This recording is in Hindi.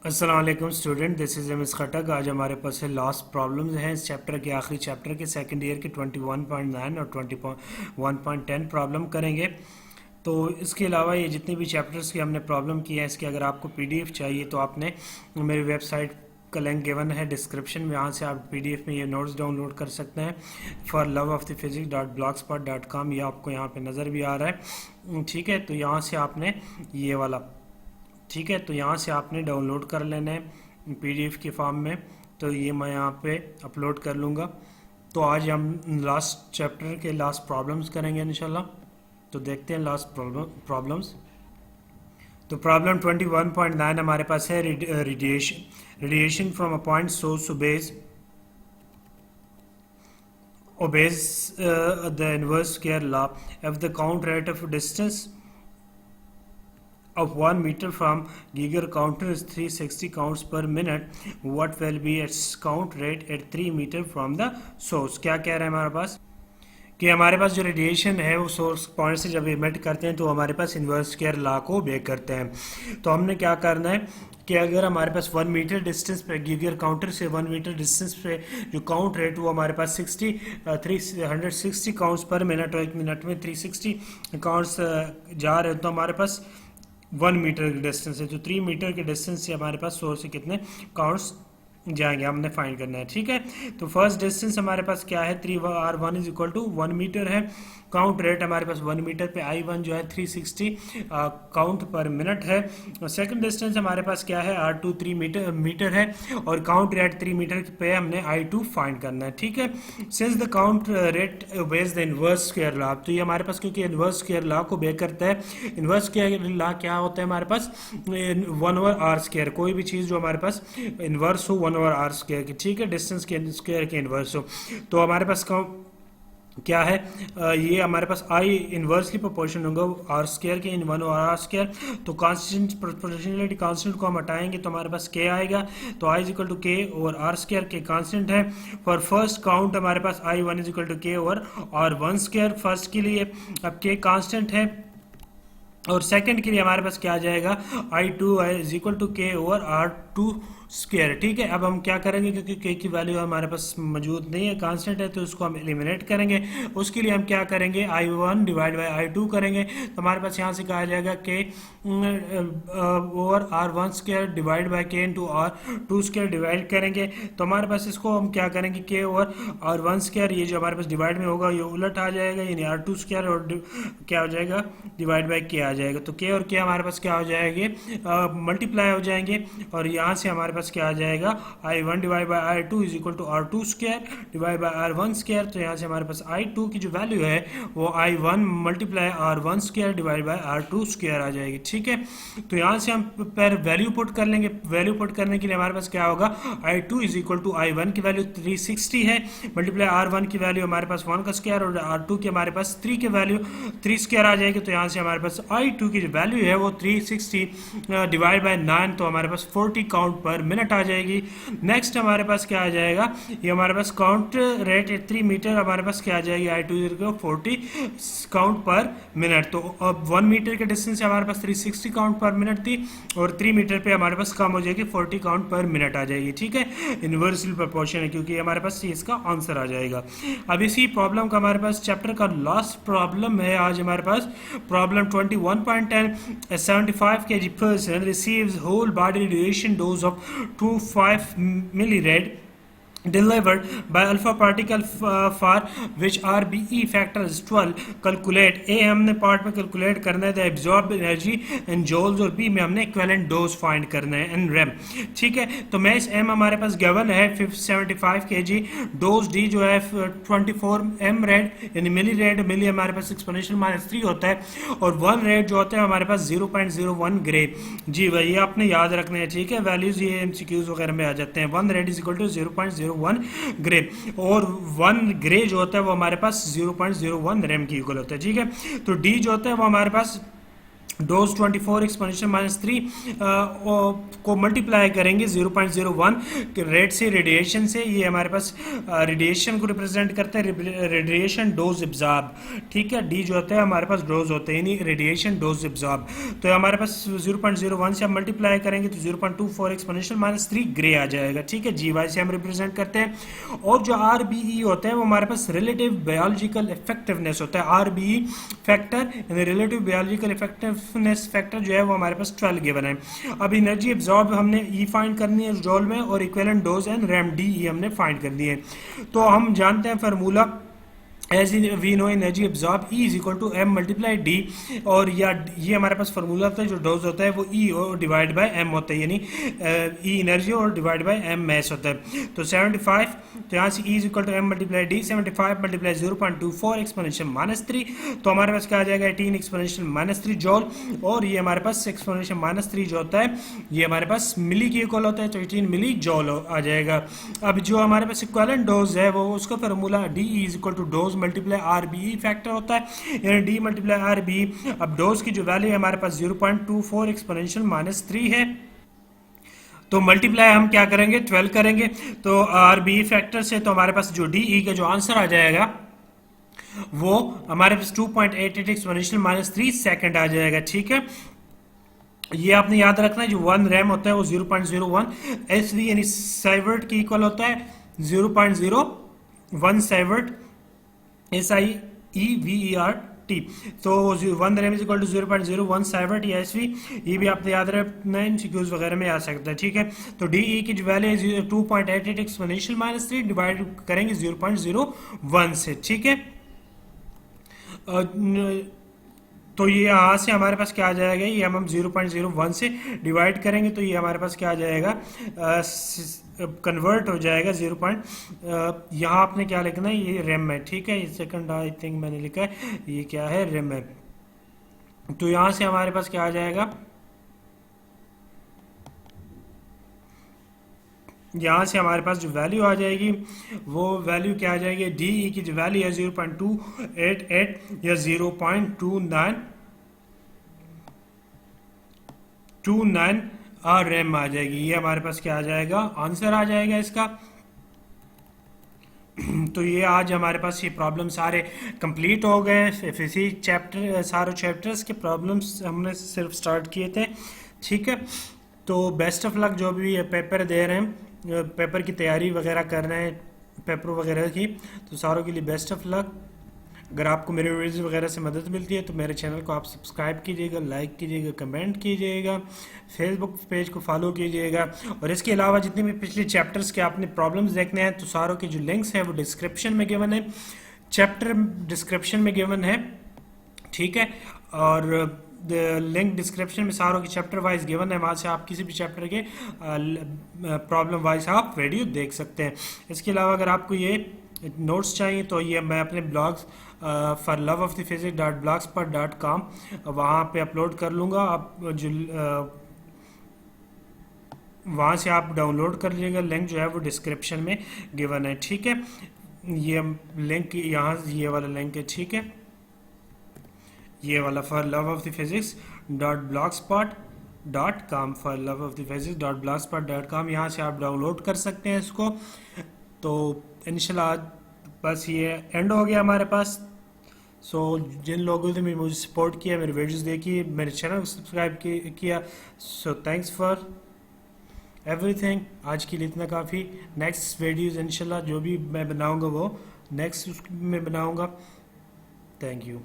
अस्सलाम वालेकुम student, this is M S Khattak. आज हमारे पास है लास्ट प्रॉब्लम्स हैं इस चैप्टर के, आखिरी चैप्टर के, सेकंड ईयर के 21.9 और 21.10 प्रॉब्लम करेंगे। तो इसके अलावा ये जितने भी चैप्टर्स की हमने प्रॉब्लम की है, इसके अगर आपको पीडीएफ चाहिए तो आपने मेरी वेबसाइट का लिंक गिवन है डिस्क्रिप्शन में, यहाँ से आप पीडीएफ में ये नोट्स डाउनलोड कर सकते हैं। For love of the physics .blogspot.com, ये आपको यहाँ पे नज़र भी आ रहा है। ठीक है, तो यहाँ से आपने ये वाला, ठीक है, तो यहाँ से आपने डाउनलोड कर लेना है पीडीएफ के फॉर्म में। तो ये मैं यहाँ पे अपलोड कर लूँगा। तो आज हम लास्ट चैप्टर के लास्ट प्रॉब्लम्स करेंगे इंशाल्लाह। तो देखते हैं लास्ट प्रॉब्लम्स। तो प्रॉब्लम 21.9 हमारे पास है radiation from a point source obeys the inverse square law. If the count rate of distance of 1 meter from Geiger counter is 360 counts per minute, what will be its count rate at 3 meter from the source? क्या कह रहा है हमारे पास कि हमारे पास जो रेडिएशन है वो सोर्स पॉइंट से जब इमिट करते हैं तो हमारे पास इन्वर्स स्क्वायर लॉ को ओबे करते हैं। तो हमने क्या करना है कि अगर हमारे पास 1 मीटर डिस्टेंस पे, गीगर काउंटर से 1 मीटर डिस्टेंस पे जो काउंट रेट वो हमारे पास 360 काउंट्स पर मिनट, और 1 मिनट में 360 काउंट्स जा रहे हैं, तो हमारे पास 1 मीटर की डिस्टेंस है। तो 3 मीटर के डिस्टेंस से हमारे पास सोर्स से कितने काउंट्स जाएंगे हमने फाइंड करना है। ठीक है, तो फर्स्ट डिस्टेंस हमारे पास क्या है, 3r1 is equal to 1 metre है। काउंट रेट हमारे पास 1 मीटर पे i1 जो है 360 काउंट पर मिनट है। और सेकंड डिस्टेंस हमारे पास क्या है, r2 3 मीटर है, और काउंट रेट 3 मीटर पे हमने i2 फाइंड करना है। ठीक है, since the count rate obeys the inverse square law, तो ये हमारे पास क्योंकि इनवर्स स्क्वायर लॉ को बे करता है। इनवर्स स्क्वायर लॉ क्या होता है हमारे पास, 1/r², कोई भी चीज़ जो हमारे पास इनवर्स हो 1/r² की, ठीक है, डिस्टेंस के स्क्वायर के इनवर्स हो। तो हमारे पास क्या है, ये हमारे पास आई इनवर्सली प्रोपोर्शन होगा r² के इन 1/r²। तो कांस्टेंट, प्रोपोर्शनलिटी कांस्टेंट को हम हटाएंगे तो हमारे पास k आएगा। तो i is equal to k और r², के कांस्टेंट है। फॉर फर्स्ट काउंट हमारे पास i1 is equal to k और r1² फर्स्ट के लिए, अब k कांस्टेंट है। और सेकंड के लिए हमारे पास क्या आ जाएगा, i2 is equal to k over r2²। ठीक है, अब हम क्या करेंगे, क्योंकि k की वैल्यू हमारे पास मौजूद नहीं है, कांस्टेंट है, तो उसको हम एलिमिनेट करेंगे। उसके लिए हम क्या करेंगे, i1 डिवाइड बाई i2 करेंगे। तो हमारे पास यहाँ से कहा जाएगा k over r1² divide by k into r2² divide करेंगे। तो हमारे पास इसको हम क्या करेंगे, k ओवर r1², ये जो हमारे पास डिवाइड में होगा ये उलट आ जाएगा, यानी r2² और क्या हो जाएगा, डिवाइड बाई k आ जाएगा। तो k और k हमारे पास क्या हो जाएंगे, मल्टीप्लाई हो जाएंगे, और यहाँ से हमारे पास क्या आ जाएगा, i1 divide by i2 is equal to r2² divide by r1²। तो यहाँ से हमारे पास i2 की जो वैल्यू है वो i1 multiply r1² divide by r2² आ जाएगी। ठीक है, तो यहाँ से हम पर वैल्यू पुट कर लेंगे। वैल्यू पुट करने के लिए हमारे पास क्या होगा, i2 is equal to i1 की वैल्यू 360 है, मल्टीप्लाई r1 की वैल्यू हमारे पास 1 का स्क्वायर, और r2 की हमारे पास 3 की वैल्यू 3² आ जाएगी। तो यहाँ से हमारे पास i2 की जो वैल्यू है वो 360 डिवाइड बाई 9, तो हमारे पास 40 काउंट पर मिनट आ जाएगी। नेक्स्ट हमारे पास क्या आ जाएगा, ये हमारे पास काउंट रेट 3 मीटर, हमारे पास क्या आ जाएगी, i2 40 काउंट पर मिनट। तो अब 1 मीटर के डिस्टेंस से हमारे पास 360 काउंट पर मिनट थी, और 3 मीटर पे हमारे पास कम हो जाएगी, 40 काउंट पर मिनट आ जाएगी। ठीक है, इन्वर्सली प्रोपोर्शन है, क्योंकि हमारे पास इसका आंसर आ जाएगा। अब इसी प्रॉब्लम का हमारे पास चैप्टर का लास्ट प्रॉब्लम है आज हमारे पास, problem 21.10। A 75 kg person receives whole body radiation dose of 25 millirad delivered by alpha particle for which RBE factor is 12. Calculate, A हमने पार्ट में कैलकुलेट करना है the absorb energy in joules, और बी में हमने इक्विवेलेंट डोज फाइंड करना है इन रैम। ठीक है, तो मैस एम हमारे पास गिवन है 75 kg, डोज डी जो है 24 m रेड, यानी मिली रेड, मिली हमारे पास एक्सपोनेंशियल -3 होता है, और 1 रेड जो होता है हमारे पास 0.01 ग्रे। जी भाई, ये आपने याद रखना है। ठीक है, वैल्यूज ये MCQs वगैरह में आ जाते हैं। 1 rad is equal to 0.01 gray, और 1 ग्रे जो होता है वो हमारे पास 0.01 रैम की इक्वल होता है। ठीक है, तो डी जो होता है वो हमारे पास डोज 24 एक्सपोनेंशियल माइनस 3 को मल्टीप्लाई करेंगे 0.01 के रेट से, रेडिएशन से। ये हमारे पास रेडिएशन को रिप्रेजेंट करता है, रेडिएशन डोज एब्जॉर्ब, ठीक है। डी जो होता है हमारे पास डोज होते हैं, यानी रेडिएशन डोज एब्जॉर्ब। तो हमारे पास 0.01 से हम मल्टीप्लाई करेंगे तो 0.24 एक्सपोनेंशियल माइनस 3 ग्रे आ जाएगा, ठीक है। जी वाई से हम रिप्रेजेंट करते हैं। और जो आर बी ई होता है वो हमारे पास रिलेटिव बायोलॉजिकल इफेक्टिवनेस होता है, आर बी ई फैक्टर, यानी रिलेटिव बायोलॉजिकल इफेक्टिवनेस फैक्टर जो है वो हमारे पास 12 गिवन है। अब एनर्जी एब्जॉर्ब हमने ई फाइंड करनी है जॉल में, और equivalent dose and rem D E हमने फाइंड करनी है। तो हम जानते हैं formula, as we know energy absorb E is equal to M multiply D, और या ये हमारे पास फार्मूला होता है, जो डोज होता है वो ई और डिवाइड बाय एम होता है, यानी ई एनर्जी और डिवाइड बाय एम मैस होता है। तो 75, तो यहाँ से E is equal to M multiply D, 75 multiply 0.24 exponential minus 3, तो हमारे पास क्या आ जाएगा 18 एक्सपोनेंशियल माइनस 3 जॉल। और ये हमारे पास एक्सपोनेंशियल माइनस 3 जो होता है ये हमारे पास मिली की इक्वल होता है, तो 18 मिली जॉल आ जाएगा। अब जो हमारे पास इक्विवेलेंट डोज है वो उसका formula D is equal to dose multiply R B E factor होता है, यानी डी मल्टीप्लाई आर बी। अब डोज की जो वैल्यू है हमारे पास 0.24 एक्सपोनेंशियल माइनस 3 है, तो मल्टीप्लाई हम क्या करेंगे 12 करेंगे, तो आर बी फैक्टर से, तो हमारे पास जो डी ई का जो आंसर आ जाएगा वो हमारे पास 2.88 एक्सपोनेंशियल माइनस 3 सेकंड आ जाएगा, ठीक है। ये आपने याद रखना है, जो 1 रैम होता है वो 0.01 एस वी यानी साइवर्ट की इक्वल होता है 0.01 sievert S I E V E R T. तो 1 rem is equal to 0.01 sievert या एस वी, ये भी आपने याद रखना है, एमसीक्यूज वगैरह में आ सकता है, ठीक है। तो डी ई की जो वैल्यू है 2.88 एक्सपोनेंशियल माइनस 3 डिवाइड करेंगे 0.01 से, ठीक है। तो ये यहाँ से हमारे पास क्या आ जाएगा, ये हम 0.01 से डिवाइड करेंगे तो ये हमारे पास क्या आ जाएगा, कन्वर्ट हो जाएगा 0. यहाँ आपने क्या लिखना है, ये रेम है, ठीक है। ये सेकंड आई थिंक मैंने लिखा है, ये क्या है रेम है। तो यहाँ से हमारे पास क्या आ जाएगा, यहाँ से हमारे पास जो वैल्यू आ जाएगी वो वैल्यू क्या आ जाएगी, डी ई की जो वैल्यू है 0.288 या 0.29 रैम आ जाएगी। ये हमारे पास क्या आ जाएगा, आंसर आ जाएगा इसका। तो ये आज हमारे पास ये प्रॉब्लम सारे कंप्लीट हो गए। फिजिक्स चैप्टर, सारे चैप्टर्स के प्रॉब्लम्स हमने सिर्फ स्टार्ट किए थे, ठीक है। तो बेस्ट ऑफ लक जो भी पेपर दे रहे हैं, पेपर की तैयारी वगैरह कर रहे हैं, पेपर वगैरह की, तो सारों के लिए बेस्ट ऑफ लक। अगर आपको मेरे वीडियोज़ वगैरह से मदद मिलती है तो मेरे चैनल को आप सब्सक्राइब कीजिएगा, लाइक कीजिएगा, कमेंट कीजिएगा, फेसबुक पेज को फॉलो कीजिएगा। और इसके अलावा जितने भी पिछले चैप्टर्स के आपने प्रॉब्लम्स देखने हैं तो सारों के जो लिंक्स हैं वो डिस्क्रिप्शन में गिवन है, चैप्टर डिस्क्रिप्शन में गिवन है, ठीक है। और लिंक डिस्क्रिप्शन में सारों के चैप्टर वाइज गिवन है, वहाँ से आप किसी भी चैप्टर के प्रॉब्लम वाइज आप वीडियो देख सकते हैं। इसके अलावा अगर आपको ये नोट्स चाहिए तो ये मैं अपने blogs for love of the physics.blogspot.com वहाँ पे अपलोड कर लूँगा। आप जो वहाँ से आप डाउनलोड कर लीजिएगा, लिंक जो है वो डिस्क्रिप्शन में गिवन है, ठीक है। ये लिंक यहाँ ये वाला लिंक है, ठीक है, ये वाला for love of the physics.blogspot.com for love of the physics.blogspot.com, यहाँ से आप डाउनलोड कर सकते हैं इसको। तो इंशाल्लाह बस ये एंड हो गया हमारे पास। सो जिन लोगों ने मुझे सपोर्ट किया, मेरे वीडियोस देखी, मेरे चैनल को सब्सक्राइब किया, सो थैंक्स फॉर एवरीथिंग। आज के लिए इतना काफ़ी। नेक्स्ट वीडियोस इंशाल्लाह जो भी मैं बनाऊंगा वो नेक्स्ट में बनाऊंगा। Thank you.